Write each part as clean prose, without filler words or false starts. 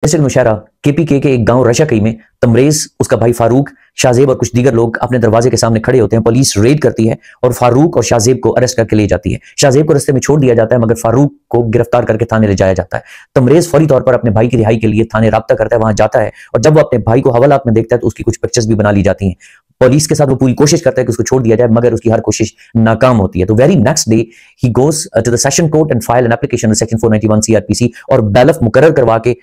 District मुशायरा KPK के एक गांव रशाकई में तमरेज, उसका भाई फारूक, शाहजेब और कुछ दीगर लोग अपने दरवाजे के सामने खड़े होते हैं। पुलिस रेड करती है और फारूक और शाहजेब को अरेस्ट करके ले जाती है। शाहजेब को रास्ते में छोड़ दिया जाता है मगर फारूक को गिरफ्तार करके थाने ले जाया जाता है। तमरेज फौरी तौर पर अपने भाई की रिहाई के लिए थाने राब्ता करता है, वहां जाता है और जब वो अपने भाई को हवालात में देखता है तो उसकी कुछ पिक्चर्स भी बना ली जाती हैं। पुलिस के साथ वो पूरी कोशिश करता है कि उसको छोड़ दिया जाए मगर उसकी हर कोशिश नाकाम होती है। तो very next day he goes to the session court and file an application section 491 CrPC और बैलफ मुकर्रर करवा के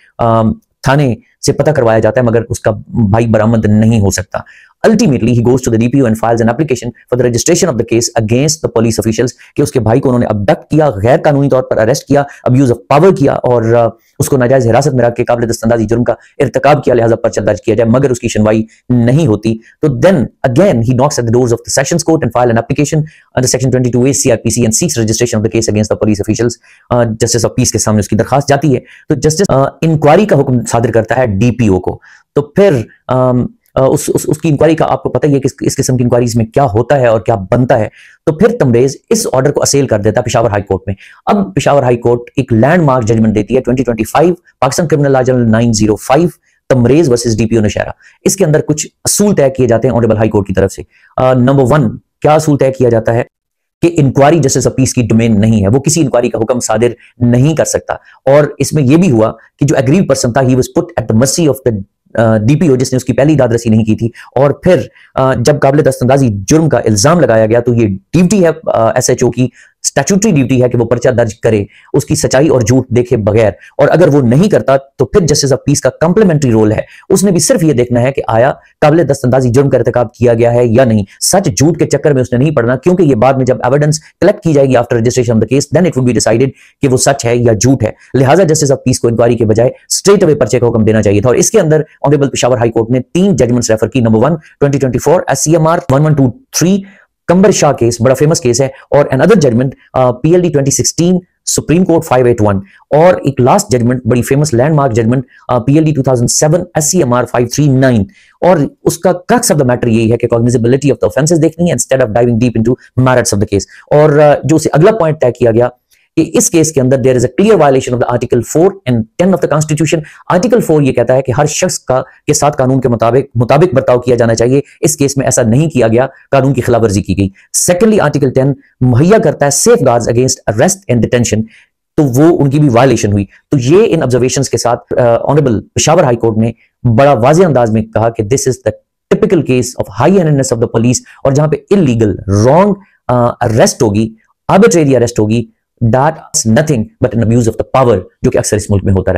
थाने से पता करवाया जाता है मगर उसका भाई बरामद नहीं हो सकता। Ultimately, he goes to the DPO and files an application for the registration of the case against the police officials कि उसके भाई को उन्होंने अबडक्ट किया, गैर कानूनी तौर पर अरेस्ट किया, अब्यूज ऑफ पावर किया और उसको नाजायज हिरासत में रख के काबिल दस्तंदाजी जुर्म का इर्तिकाब किया, लिहाजा पर्चा दर्ज किया जाए मगर उसकी सुनवाई नहीं होती। तो then again he knocks at the doors of the sessions court and file an application under section 22A CRPC and seeks registration of the case against the police officials। Justice of piece के सामने उसकी दरखास्त जाती है तो justice inquiry का हुक्म सादिर करता है डीपीओ को। तो फिर उसकी इंक्वायरी का आपको पता ही है कि इस किस्म की इंक्वायरीज में क्या होता है और क्या बनता है। तो फिर तमरेज इस ऑर्डर को असेल कर देता है पेशावर हाई कोर्ट में। अब पेशावर हाई कोर्ट एक लैंडमार्क जजमेंट देती है 2025 पाकिस्तान क्रिमिनल लॉ जनरल 905 तमरेज वर्सेस डीपीओ नौशहरा। इसके अंदर कुछ असूल तय किए जाते हैं ऑनरेबल हाई कोर्ट की तरफ से। नंबर 1 क्या असूल तय किया जाता है कि इंक्वायरी जस्टिस ऑफ पीस की डोमेन नहीं है, वो किसी इंक्वायरी का हुक्म सादिर नहीं कर सकता। और इसमें यह भी हुआ कि जो एग्रीड पर्सन था he was put at the mercy of the DPO जिसने उसकी पहली दादरसी नहीं की थी। और फिर जब काबिल दस्तंदाजी जुर्म का इल्जाम लगाया गया तो ये ड्यूटी है एसएचओ की, स्टैट्यूटरी ड्यूटी है कि वो पर्चा दर्ज करे उसकी सच्चाई और झूठ देखे बगैर। और अगर वो नहीं करता तो फिर जस्टिस ऑफ पीस का कंप्लीमेंट्री रोल है, उसने भी सिर्फ ये देखना है कि आया काबिल दस्तंदाजी जुर्म का इर्तिकाब किया गया है या नहीं। सच झूठ के चक्कर में उसने नहीं पड़ना क्योंकि ये बाद में जब एविडेंस कलेक्ट की जाएगी after registration of the case then it will be decided कि वो सच है या झूठ है। लिहाजा जस्टिस ऑफ पीस को इंक्वायरी के बजाय स्ट्रेट अवे पर्चे का हुक्म देना चाहिए था। और इसके अंदर ऑनरेबल पेशावर हाई कोर्ट ने 3 जजमेंट्स रेफर की। Number 1 2024 SCMR 1123 Qambar Shah case, बड़ा फेमस केस है, और another judgement PLD 2016 supreme court 581 और एक लास्ट जजमेंट बड़ी famous landmark judgement PLD 2007 SCMR 539। और उसका क्रक्स ऑफ द मैटर यही है कि कॉग्निजिबिलिटी ऑफ द ऑफेंसेस देखनी है instead of diving deep into merits of the case. और जो उसे अगला पॉइंट तय किया गया कि इस केस के अंदर there is a clear violation of the article 4 and 10 of the constitution. Article 4 ये कहता है कि हर शख्स के साथ कानून के मुताबिक बर्ताव किया जाना चाहिए। इस केस में ऐसा नहीं किया गया, कानून की खिलाफवर्जी की गई। सेकेंडली आर्टिकल 10 मुहैया करता है safe guards against arrest and detention, तो वो उनकी भी वायलेशन हुई। तो ये इन ऑब्जर्वेशंस के साथ ऑनरेबल पेशावर हाई कोर्ट ने बड़ा वाज़ेह अंदाज में कहा कि this is the typical case of high handedness of the police. और जहां पे इलीगल रॉन्ग अरेस्ट होगी, आर्बिट्रेरी अरेस्ट होगी, that is nothing but an abuse of the power, जो कि अक्सर इस मुल्क में होता है।